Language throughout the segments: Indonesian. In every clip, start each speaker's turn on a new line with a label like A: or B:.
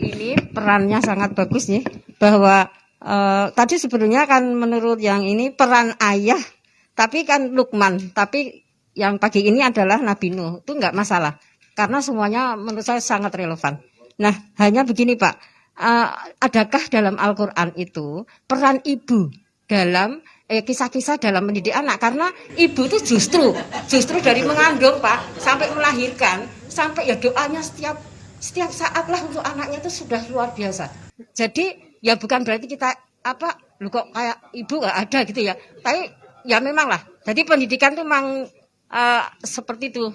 A: ini perannya sangat bagus ya, bahwa tadi sebenarnya kan menurut yang ini peran ayah, tapi kan Lukman, tapi yang pagi ini adalah Nabi Nuh, itu enggak masalah, karena semuanya menurut saya sangat relevan. Nah, hanya begini Pak, adakah dalam Al-Quran itu peran ibu dalam kisah-kisah dalam mendidik anak? Karena ibu itu justru dari mengandung Pak, sampai melahirkan, sampai ya doanya setiap saat lah untuk anaknya itu sudah luar biasa. Jadi ya bukan berarti kita lu kok kayak ibu nggak ada gitu ya. Tapi ya memang lah. Jadi pendidikan itu memang seperti itu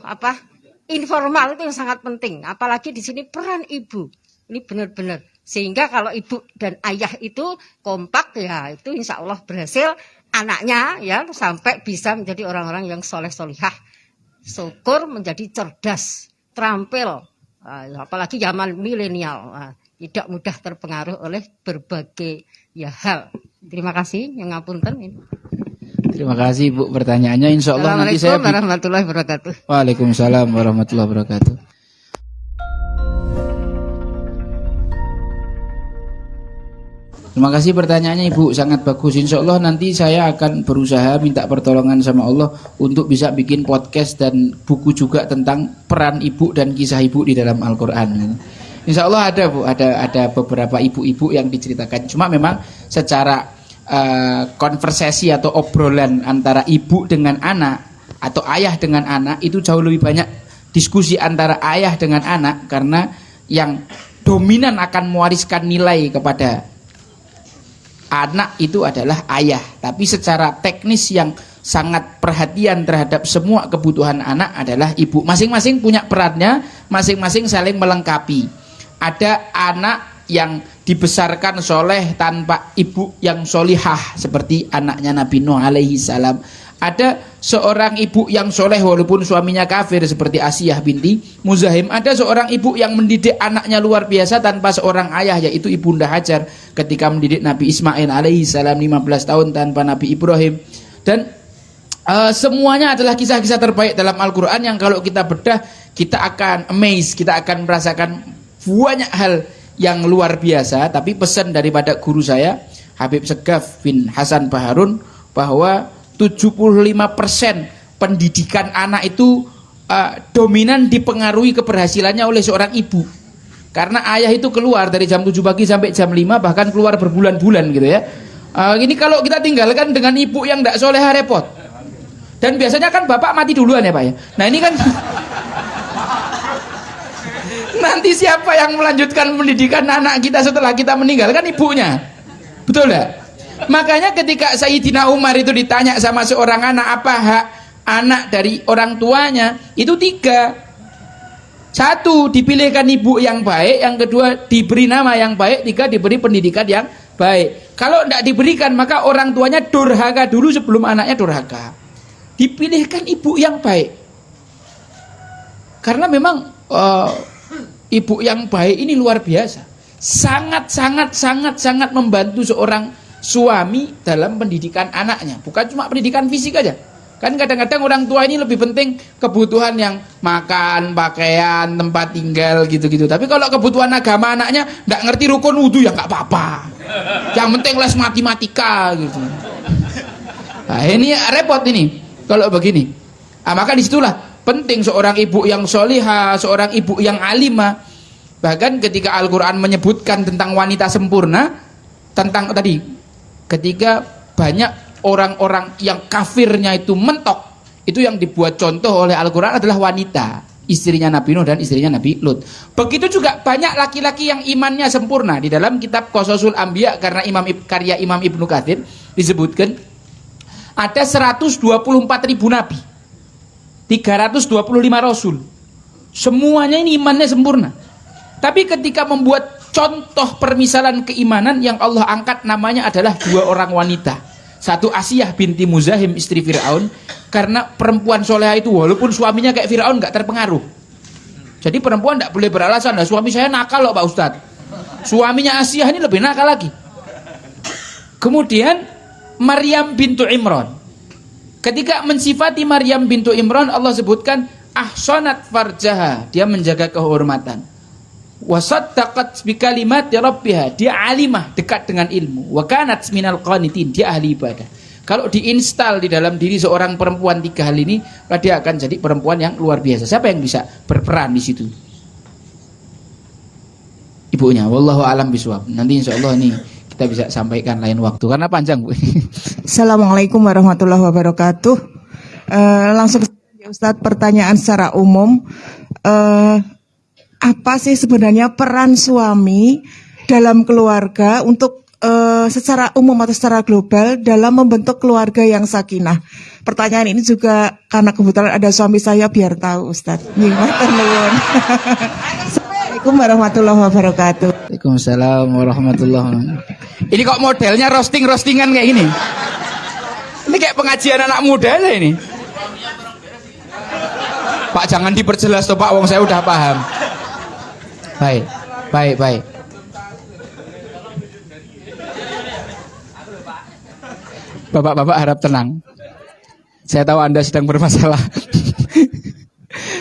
A: informal itu yang sangat penting. Apalagi di sini peran ibu ini benar-benar. Sehingga kalau ibu dan ayah itu kompak ya itu insya Allah berhasil anaknya ya sampai bisa menjadi orang-orang yang soleh-solihah. Syukur menjadi cerdas, terampil. Apalagi zaman milenial tidak mudah terpengaruh oleh berbagai hal. Terima kasih yang ngapunten ini.
B: Terima kasih Bu pertanyaannya. Insya Allah nanti saya.
A: Assalamualaikum warahmatullahi wabarakatuh.
B: Waalaikumsalam warahmatullahi wabarakatuh. Terima kasih pertanyaannya Ibu, sangat bagus. Insya Allah nanti saya akan berusaha minta pertolongan sama Allah untuk bisa bikin podcast dan buku juga tentang peran ibu dan kisah ibu di dalam Al-Quran. Insya Allah ada Bu, ada beberapa ibu-ibu yang diceritakan. Cuma memang secara konversasi atau obrolan antara ibu dengan anak atau ayah dengan anak itu jauh lebih banyak diskusi antara ayah dengan anak, karena yang dominan akan mewariskan nilai kepada anak itu adalah ayah. Tapi secara teknis yang sangat perhatian terhadap semua kebutuhan anak adalah ibu. Masing-masing punya perannya, masing-masing saling melengkapi. Ada anak yang dibesarkan soleh tanpa ibu yang solihah seperti anaknya Nabi Nuh alaihi salam. Ada seorang ibu yang soleh walaupun suaminya kafir seperti Asiyah binti Muzahim. Ada seorang ibu yang mendidik anaknya luar biasa tanpa seorang ayah, yaitu Ibunda Hajar ketika mendidik Nabi Ismail alaihi salam 15 tahun tanpa Nabi Ibrahim. Dan semuanya adalah kisah-kisah terbaik dalam Al-Quran yang kalau kita bedah kita akan amazed, kita akan merasakan banyak hal yang luar biasa. Tapi pesan daripada guru saya Habib Segaf bin Hasan Baharun bahwa 75% pendidikan anak itu dominan dipengaruhi keberhasilannya oleh seorang ibu. Karena ayah itu keluar dari jam 7 pagi sampai jam 5, bahkan keluar berbulan-bulan gitu ya. Ini kalau kita tinggalkan dengan ibu yang tidak soleh repot. Dan biasanya kan bapak mati duluan ya Pak ya. Nah ini kan nanti siapa yang melanjutkan pendidikan anak kita setelah kita meninggal? Kan ibunya. Betul enggak? Makanya ketika Sayyidina Umar itu ditanya sama seorang anak apa hak anak dari orang tuanya, itu 3. 1, dipilihkan ibu yang baik. Yang kedua, diberi nama yang baik. 3, diberi pendidikan yang baik. Kalau tidak diberikan, maka orang tuanya durhaka dulu sebelum anaknya durhaka. Dipilihkan ibu yang baik. Karena memang ibu yang baik ini luar biasa. Sangat membantu seorang suami dalam pendidikan anaknya. Bukan cuma pendidikan fisik aja. Kan kadang-kadang orang tua ini lebih penting kebutuhan yang makan, pakaian, tempat tinggal gitu-gitu. Tapi kalau kebutuhan agama anaknya nggak ngerti rukun wudu ya nggak apa-apa. Yang penting les matematika gitu. Nah, ini repot ini kalau begini. Maka disitulah penting seorang ibu yang solihah, seorang ibu yang alimah. Bahkan ketika Al-Quran menyebutkan tentang wanita sempurna, tentang tadi ketika banyak orang-orang yang kafirnya itu mentok, itu yang dibuat contoh oleh Al-Quran adalah wanita, istrinya Nabi Nuh dan istrinya Nabi Lut. Begitu juga banyak laki-laki yang imannya sempurna. Di dalam kitab Qasasul Anbiya, karena karya Imam Ibnu Katsir disebutkan ada 124.000 nabi, 325 rasul. Semuanya ini imannya sempurna. Tapi ketika membuat contoh permisalan keimanan, yang Allah angkat namanya adalah 2 orang wanita. Satu Asiyah binti Muzahim, istri Fir'aun. Karena perempuan soleha itu walaupun suaminya kayak Fir'aun gak terpengaruh. Jadi perempuan gak boleh beralasan, nah, suami saya nakal loh Pak Ustadz. Suaminya Asiyah ini lebih nakal lagi. Kemudian Maryam bintu Imran. Ketika mensifati Maryam bintu Imran, Allah sebutkan ahsanat farjaha, dia menjaga kehormatan. Wa saddaqat bi kalimati rabbiha, dia alimah, dekat dengan ilmu. Wa kanat minal qanitin, dia ahli ibadah. Kalau diinstal di dalam diri seorang perempuan 3 hal ini, maka dia akan jadi perempuan yang luar biasa. Siapa yang bisa berperan di situ? Ibunya. Wallahu alam bisawab. Nanti insyaallah ini kita bisa sampaikan lain waktu karena panjang, Bu.
C: Assalamualaikum warahmatullahi wabarakatuh. Langsung ya Ustadz, pertanyaan secara umum, apa sih sebenarnya peran suami dalam keluarga untuk secara umum atau secara global dalam membentuk keluarga yang sakinah? Pertanyaan ini juga karena kebetulan ada suami saya, biar tahu Ustadz. Assalamualaikum warahmatullahi wabarakatuh.
B: Waalaikumsalam warahmatullahi wabarakatuh. Ini kok modelnya roastingan kayak gini? Ini kayak pengajian anak muda aja ini. Pak, jangan diperjelas toh Pak, wong saya udah paham. Baik. Bapak-bapak harap tenang. Saya tahu Anda sedang bermasalah.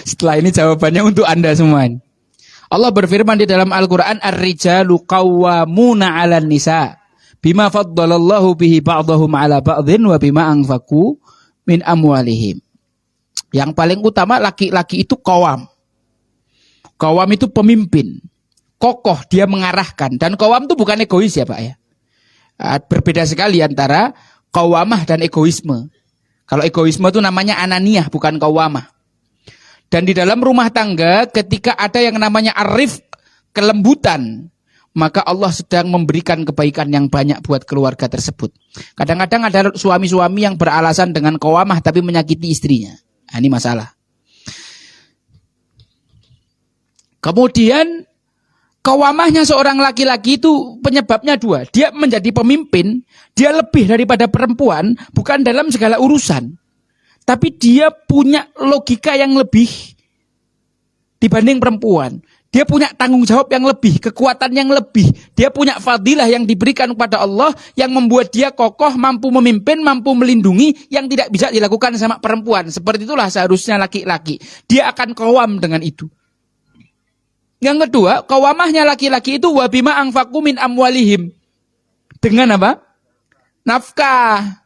B: Setelah ini jawabannya untuk Anda semua. Allah berfirman di dalam Al-Quran, Ar-rijalu qawwamuna 'alan nisa bima faddalallahu bihi ba'dahum 'ala ba'dhin wa bima anfaqu min amwalihim. Yang paling utama laki-laki itu qawam. Qawam itu pemimpin. Kokoh, dia mengarahkan. Dan qawam itu bukan egois ya Pak ya. Berbeda sekali antara qawamah dan egoisme. Kalau egoisme itu namanya ananiyah, bukan qawamah. Dan di dalam rumah tangga ketika ada yang namanya arif, kelembutan, maka Allah sedang memberikan kebaikan yang banyak buat keluarga tersebut. Kadang-kadang ada suami-suami yang beralasan dengan qawamah tapi menyakiti istrinya. Nah, ini masalah. Kemudian qawamahnya seorang laki-laki itu penyebabnya 2. Dia menjadi pemimpin, dia lebih daripada perempuan, bukan dalam segala urusan. Tapi dia punya logika yang lebih dibanding perempuan. Dia punya tanggung jawab yang lebih, kekuatan yang lebih. Dia punya fadilah yang diberikan kepada Allah yang membuat dia kokoh, mampu memimpin, mampu melindungi yang tidak bisa dilakukan sama perempuan. Seperti itulah seharusnya laki-laki. Dia akan qawam dengan itu. Yang kedua, qawamahnya laki-laki itu wabima anfaqu min amwalihim. Dengan apa? Nafkah.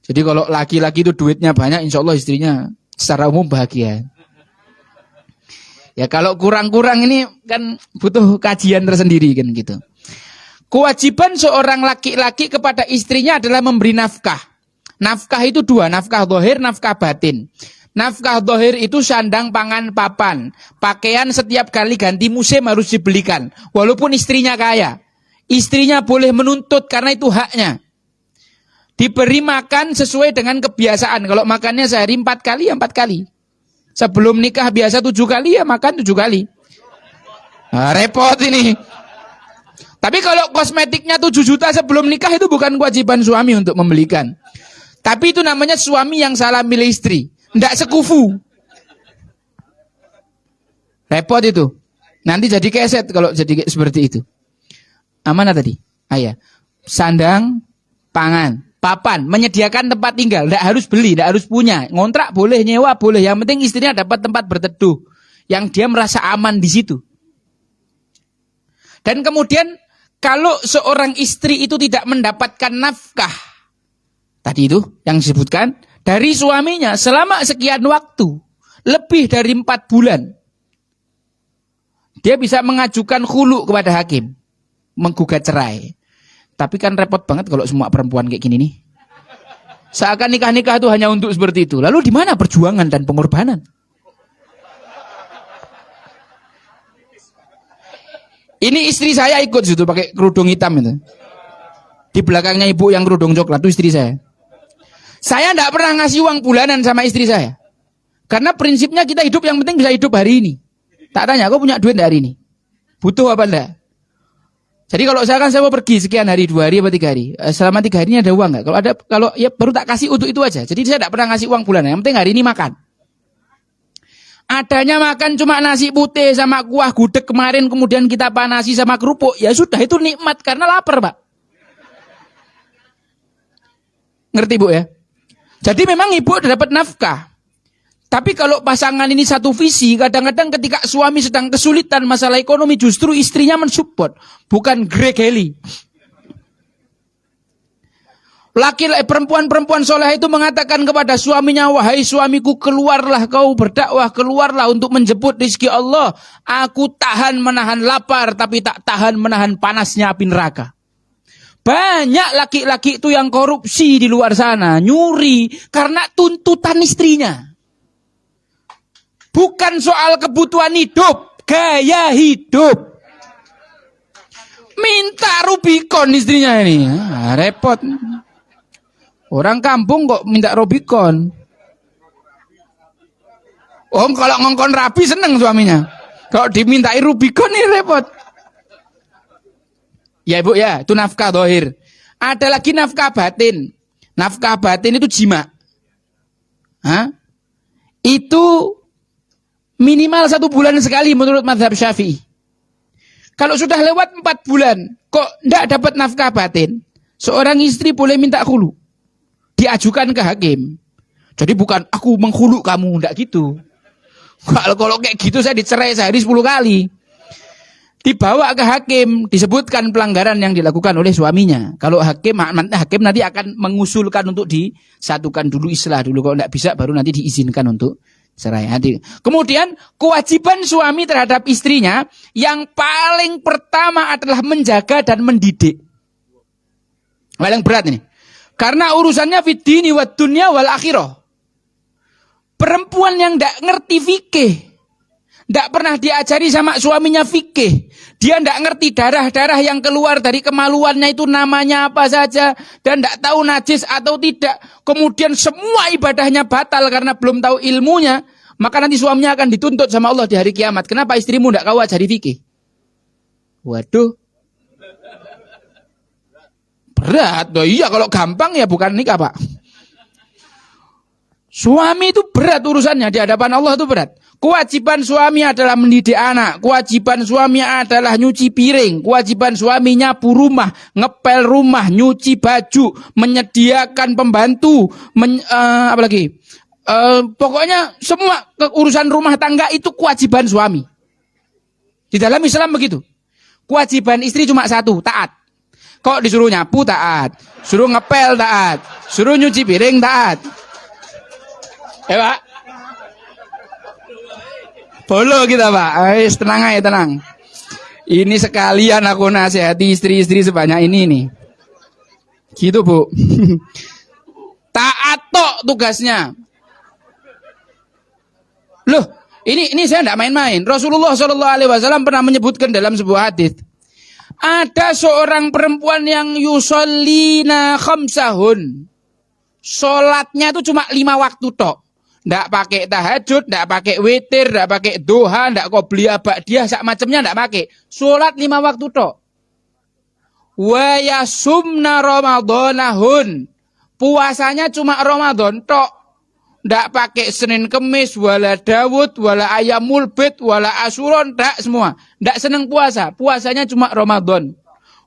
B: Jadi kalau laki-laki itu duitnya banyak, insya Allah istrinya secara umum bahagia. Ya kalau kurang-kurang ini kan butuh kajian tersendiri kan gitu. Kewajiban seorang laki-laki kepada istrinya adalah memberi nafkah. Nafkah itu 2, nafkah zahir, nafkah batin. Nafkah zahir itu sandang, pangan, papan. Pakaian setiap kali ganti musim harus dibelikan. Walaupun istrinya kaya. Istrinya boleh menuntut karena itu haknya. Diberi makan sesuai dengan kebiasaan. Kalau makannya sehari 4 kali, ya 4 kali. Sebelum nikah biasa 7 kali, ya makan 7 kali. Nah, repot ini. Tapi kalau kosmetiknya 7 juta sebelum nikah, itu bukan kewajiban suami untuk membelikan. Tapi itu namanya suami yang salah milih istri. Nggak sekufu. Repot itu. Nanti jadi keset kalau jadi seperti itu. Amanah tadi? Ya. Sandang, pangan, papan, menyediakan tempat tinggal. Tidak harus beli, tidak harus punya. Ngontrak boleh, nyewa boleh. Yang penting istrinya dapat tempat berteduh. Yang dia merasa aman di situ. Dan kemudian kalau seorang istri itu tidak mendapatkan nafkah. Tadi itu yang disebutkan. Dari suaminya selama sekian waktu. Lebih dari 4 bulan. Dia bisa mengajukan khulu kepada hakim. Menggugat cerai. Tapi kan repot banget kalau semua perempuan kayak gini nih. Seakan nikah-nikah itu hanya untuk seperti itu. Lalu di mana perjuangan dan pengorbanan? Ini istri saya ikut situ pakai kerudung hitam itu. Di belakangnya ibu yang kerudung coklat itu istri saya. Saya tidak pernah ngasih uang bulanan sama istri saya. Karena prinsipnya kita hidup yang penting bisa hidup hari ini. Tak tanya, kau punya duit hari ini? Butuh apa enggak? Jadi kalau saya mau pergi sekian hari, 2 hari apa 3 hari, selama 3 hari ini ada uang nggak? Kalau ya baru tak kasih untuk itu aja. Jadi saya tidak pernah ngasih uang bulanan. Yang penting hari ini makan. Adanya makan cuma nasi putih sama kuah gudeg kemarin, kemudian kita panasi sama kerupuk, ya sudah itu nikmat karena lapar Pak. Ngerti Bu ya? Jadi memang ibu dapat nafkah. Tapi kalau pasangan ini satu visi, kadang-kadang ketika suami sedang kesulitan masalah ekonomi, justru istrinya mensupport, bukan gregeli. Perempuan-perempuan soleh itu mengatakan kepada suaminya, wahai suamiku, keluarlah kau berdakwah, keluarlah untuk menjemput rezeki Allah. Aku tahan menahan lapar, tapi tak tahan menahan panasnya api neraka. Banyak laki-laki itu yang korupsi di luar sana, nyuri, karena tuntutan istrinya. Bukan soal kebutuhan hidup, gaya hidup. Minta Rubicon istrinya ini, repot. Orang kampung kok minta Rubicon. Oh, kalau ngongkon rapi seneng suaminya. Kalau dimintai Rubicon ini repot. Ya ibu ya, itu nafkah dohir. Ada lagi nafkah batin. Nafkah batin itu jima. Hah? Itu minimal 1 bulan sekali menurut mazhab Syafi'i. Kalau sudah lewat 4 bulan, kok tidak dapat nafkah batin, seorang istri boleh minta khulu. Diajukan ke hakim. Jadi bukan aku menghulu kamu, tidak gitu. Kalau kayak gitu saya dicerai sehari 10 kali. Dibawa ke hakim, disebutkan pelanggaran yang dilakukan oleh suaminya. Kalau hakim nanti akan mengusulkan untuk disatukan dulu, islah dulu. Kalau tidak bisa baru nanti diizinkan untuk cerai. Kemudian kewajiban suami terhadap istrinya yang paling pertama adalah menjaga dan mendidik. Paling berat ini. Karena urusannya fid dini wad dunya wal akhirah. Perempuan yang tidak ngerti fikih, tidak pernah diajari sama suaminya fikih, dia tidak ngerti darah-darah yang keluar dari kemaluannya itu namanya apa saja, dan tidak tahu najis atau tidak, kemudian semua ibadahnya batal karena belum tahu ilmunya, maka nanti suaminya akan dituntut sama Allah di hari kiamat. Kenapa istrimu tidak kau ajari fikih? Waduh, berat. Oh iya, kalau gampang ya bukan nikah pak. Suami itu berat urusannya di hadapan Allah, itu berat. Kewajiban suami adalah mendidik anak, kewajiban suami adalah nyuci piring, kewajiban suami nyapu rumah, ngepel rumah, nyuci baju, menyediakan pembantu, apalagi pokoknya semua urusan rumah tangga itu kewajiban suami. Di dalam Islam begitu. Kewajiban istri cuma satu, taat. Kok disuruh nyapu taat, suruh ngepel taat, suruh nyuci piring taat. Pak. Bolo kita pak, tenang aja tenang. Ini sekalian aku nasihati istri-istri sebanyak ini nih. Gitu bu. Taat tok tugasnya. Loh, ini saya tidak main-main. Rasulullah SAW pernah menyebutkan dalam sebuah hadis. Ada seorang perempuan yang yusallina khamsahun. Sholatnya itu cuma 5 waktu tok. Ndak pakai tahajud, ndak pakai witir, ndak pakai duha, ndak qobliyah ba'diyah, sak macamnya ndak pakai. Salat 5 waktu tok. Wa yasumna ramadhanahun. Puasanya cuma Ramadan tok. Ndak pakai Senin Kemis, wala Daud, wala Ayamul Bid, wala Asyuron, ndak semua. Ndak seneng puasa, puasanya cuma Ramadan.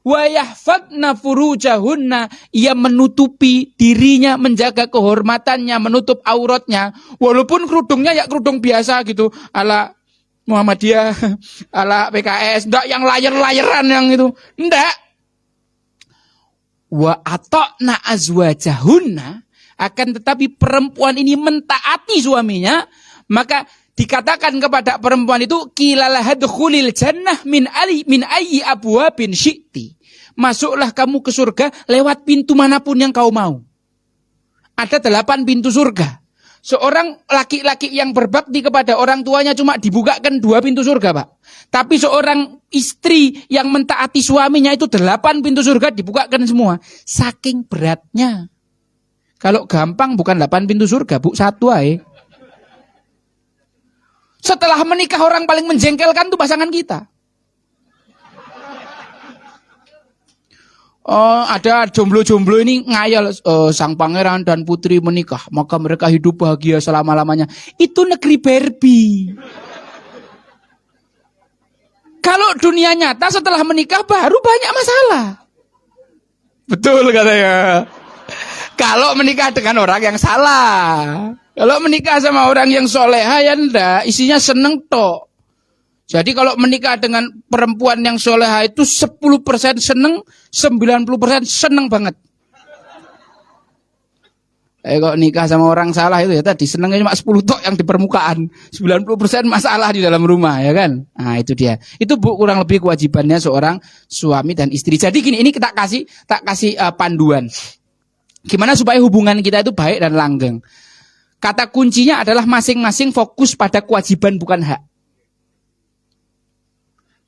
B: Wa yahfadna furujahunna, ia menutupi dirinya, menjaga kehormatannya, menutup auratnya, walaupun kerudungnya ya kerudung biasa gitu, ala Muhammadiyah, ala PKS, ndak yang layer-layeran yang itu, ndak. Wa ata'na azwajahunna, akan tetapi perempuan ini mentaati suaminya, maka dikatakan kepada perempuan itu kilalahadkhulil jannah min ayyi abwabin syi'ti. Masuklah kamu ke surga lewat pintu manapun yang kau mau. Ada 8 pintu surga. Seorang laki-laki yang berbakti kepada orang tuanya cuma dibukakan 2 pintu surga, Pak. Tapi seorang istri yang mentaati suaminya itu 8 pintu surga dibukakan semua. Saking beratnya. Kalau gampang bukan 8 pintu surga, Bu, 1 aja. Setelah menikah orang paling menjengkelkan itu pasangan kita. Ada jomblo-jomblo ini ngayal, sang pangeran dan putri menikah, maka mereka hidup bahagia selama-lamanya. Itu negeri Barbie. Kalau dunia nyata setelah menikah baru banyak masalah. Betul katanya. Kalau menikah dengan orang yang salah. Kalau menikah sama orang yang soleha ya ndak, isinya seneng tok. Jadi kalau menikah dengan perempuan yang soleha itu 10% seneng, 90% seneng banget. Kalau nikah sama orang salah itu ya tadi senengnya cuma 10 tok yang di permukaan, 90% masalah di dalam rumah ya kan. Nah itu dia. Itu Bu kurang lebih kewajibannya seorang suami dan istri. Jadi gini, ini kita kasih panduan. Gimana supaya hubungan kita itu baik dan langgeng. Kata kuncinya adalah masing-masing fokus pada kewajiban bukan hak.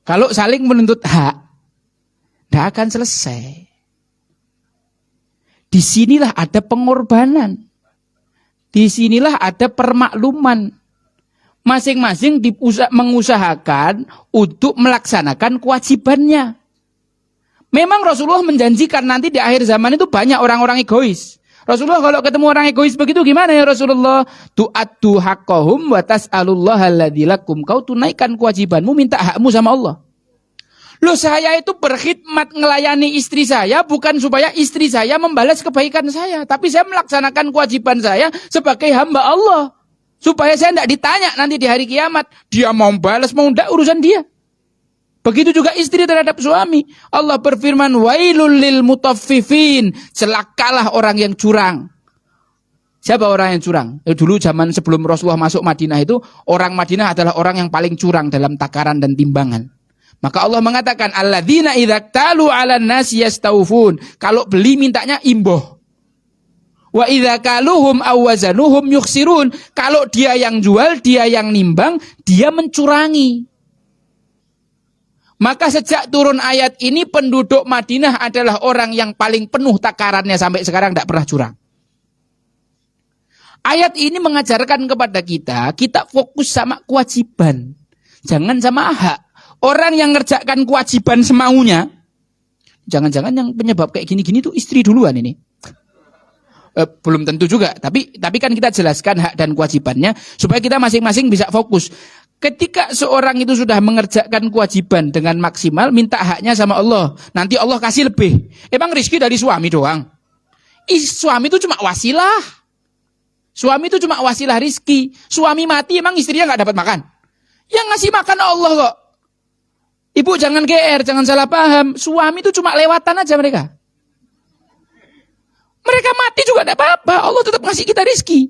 B: Kalau saling menuntut hak, tidak akan selesai. Disinilah ada pengorbanan. Disinilah ada permakluman. Masing-masing mengusahakan untuk melaksanakan kewajibannya. Memang Rasulullah menjanjikan nanti di akhir zaman itu banyak orang-orang egois. Rasulullah kalau ketemu orang egois begitu gimana ya Rasulullah? Tu'addu haqqahum wa tas'alullaha alladzi lakum. Kau tunaikan kewajibanmu, minta hakmu sama Allah. Loh saya itu berkhidmat ngelayani istri saya bukan supaya istri saya membalas kebaikan saya. Tapi saya melaksanakan kewajiban saya sebagai hamba Allah. Supaya saya tidak ditanya nanti di hari kiamat. Dia mau balas mau tidak urusan dia. Begitu juga istri terhadap suami. Allah berfirman, wailul lil mutaffifin. Celakalah orang yang curang. Siapa orang yang curang? Dulu zaman sebelum Rasulullah masuk Madinah itu, orang Madinah adalah orang yang paling curang dalam takaran dan timbangan. Maka Allah mengatakan, alladzina idza talu 'alan nasi yastawfun. Kalau beli mintanya imboh. Wa idza kaluhum aw wazanuhum yukhsirun. Kalau dia yang jual, dia yang nimbang, dia mencurangi. Maka sejak turun ayat ini penduduk Madinah adalah orang yang paling penuh takarannya sampai sekarang tidak pernah curang. Ayat ini mengajarkan kepada kita fokus sama kewajiban. Jangan sama hak. Orang yang ngerjakan kewajiban semaunya, jangan-jangan yang penyebab kayak gini-gini tuh istri duluan ini. Belum tentu juga, tapi kan kita jelaskan hak dan kewajibannya supaya kita masing-masing bisa fokus. Ketika seorang itu sudah mengerjakan kewajiban dengan maksimal, minta haknya sama Allah. Nanti Allah kasih lebih. Emang rezeki dari suami doang? Suami itu cuma wasilah. Suami itu cuma wasilah rezeki. Suami mati emang istrinya nggak dapat makan? Yang ngasih makan Allah kok. Ibu jangan GR, jangan salah paham. Suami itu cuma lewatan aja mereka. Mereka mati juga tidak apa-apa. Allah tetap ngasih kita rezeki.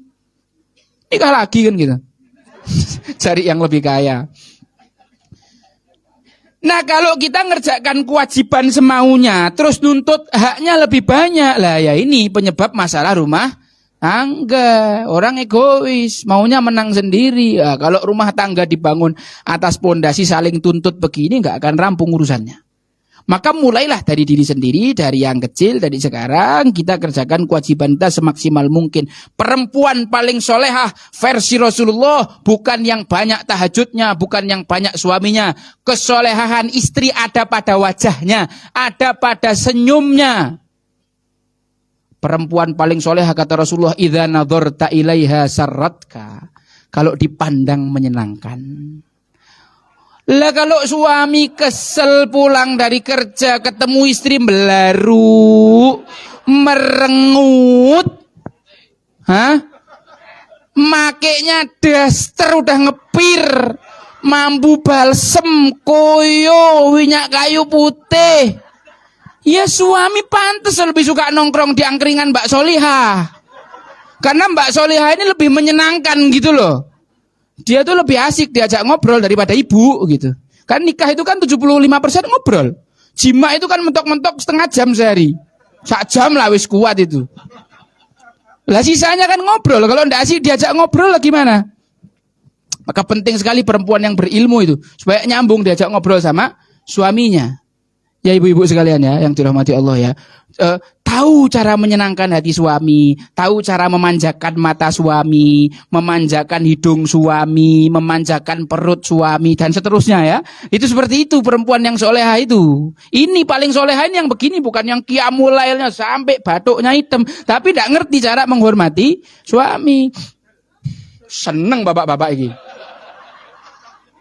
B: Nikah lagi kan gitu. Cari yang lebih kaya. Nah kalau kita ngerjakan kewajiban semaunya, terus nuntut haknya lebih banyak, lah ya ini penyebab masalah rumah tangga. Orang egois, maunya menang sendiri. Nah, kalau rumah tangga dibangun atas pondasi saling tuntut begini, nggak akan rampung urusannya. Maka mulailah dari diri sendiri, dari yang kecil, dari sekarang kita kerjakan kewajiban kita semaksimal mungkin. Perempuan paling solehah versi Rasulullah bukan yang banyak tahajudnya, bukan yang banyak suaminya. Kesolehahan istri ada pada wajahnya, ada pada senyumnya. Perempuan paling solehah kata Rasulullah, idza nadharta ilaiha sarratka. Kalau dipandang menyenangkan. Lah kalau suami kesel pulang dari kerja ketemu istri melaru, merengut, makainya daster udah ngepir, mambu balsem, koyo, minyak kayu putih. Ya suami pantas lebih suka nongkrong di angkringan Mbak Solihah. Karena Mbak Solihah ini lebih menyenangkan gitu loh. Dia tuh lebih asik diajak ngobrol daripada ibu gitu. Kan nikah itu kan 75% ngobrol. Jima itu kan mentok-mentok setengah jam sehari. 1 jam lah wis kuat itu. Lah sisanya kan ngobrol. Kalau ndak asik diajak ngobrol lah gimana? Maka penting sekali perempuan yang berilmu itu supaya nyambung diajak ngobrol sama suaminya. Ya ibu-ibu sekalian ya yang dirahmati Allah ya. Tahu cara menyenangkan hati suami, tahu cara memanjakan mata suami, memanjakan hidung suami, memanjakan perut suami dan seterusnya ya. Itu seperti itu perempuan yang solehah itu. Ini paling solehah ini yang begini, bukan yang qiyamul lailnya sampai batuknya hitam, tapi tidak ngerti cara menghormati suami. Seneng bapak-bapak ini.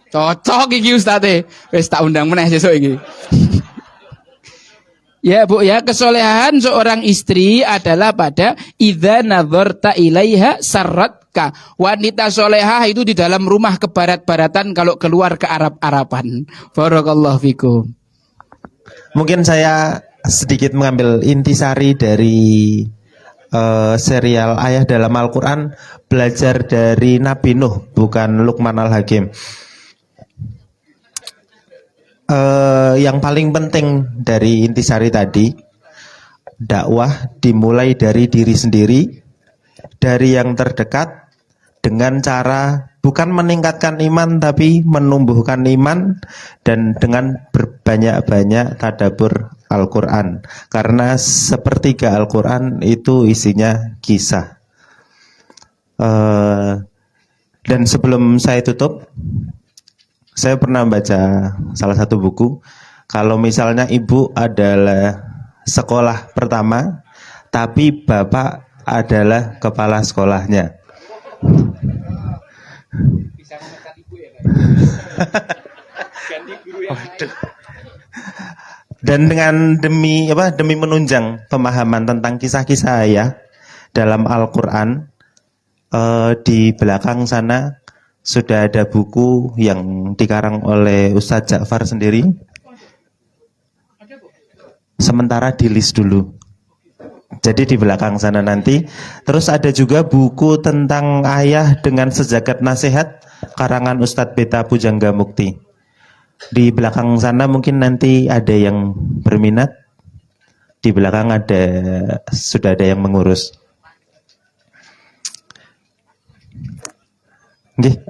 B: Cocok iki Ustaz e. Wis tak undang meneh sesuk iki. Ya Bu ya, kesolehan seorang istri adalah pada idza nazarta ilaiha sarratka. Wanita solehah itu di dalam rumah ke barat-baratan, kalau keluar ke Arab-Araban. Barakallahu fikum.
D: Mungkin saya sedikit mengambil intisari dari serial Ayah dalam Al-Quran, belajar dari Nabi Nuh, bukan Luqman Al-Hakim. Yang paling penting dari intisari tadi, dakwah dimulai dari diri sendiri, dari yang terdekat, dengan cara bukan meningkatkan iman tapi menumbuhkan iman, dan dengan berbanyak-banyak tadabbur Al-Quran, karena sepertiga Al-Quran itu isinya kisah. Dan sebelum saya tutup, saya pernah baca salah satu buku, kalau misalnya ibu adalah sekolah pertama, tapi bapak adalah kepala sekolahnya. Dan dengan demi menunjang pemahaman tentang kisah-kisah ayah dalam Al-Quran, di belakang sana sudah ada buku yang dikarang oleh Ustadz Ja'far sendiri. Sementara di list dulu. Jadi di belakang sana nanti. Terus ada juga buku tentang ayah dengan sejagat nasihat, karangan Ustadz Beta Pujangga Mukti. Di belakang sana mungkin nanti ada yang berminat. Di belakang sudah ada yang mengurus.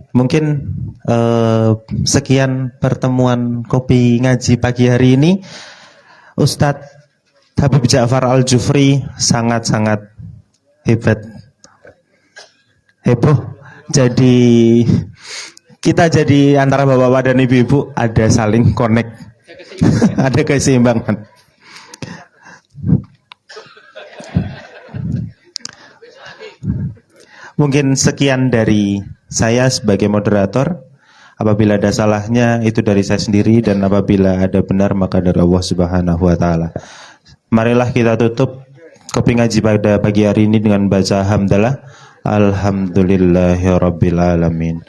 D: Mungkin sekian pertemuan kopi ngaji pagi hari ini. Ustadz Habib Ja'far Al-Jufri sangat-sangat hebat, heboh. Jadi kita jadi antara bapak-bapak dan ibu-ibu ada saling connect, ada keseimbangan. Mungkin sekian dari saya sebagai moderator. Apabila ada salahnya itu dari saya sendiri, dan apabila ada benar maka dari Allah Subhanahu wa taala. Marilah kita tutup kopi ngaji pada pagi hari ini dengan baca hamdalah. Alhamdulillahirabbil alamin.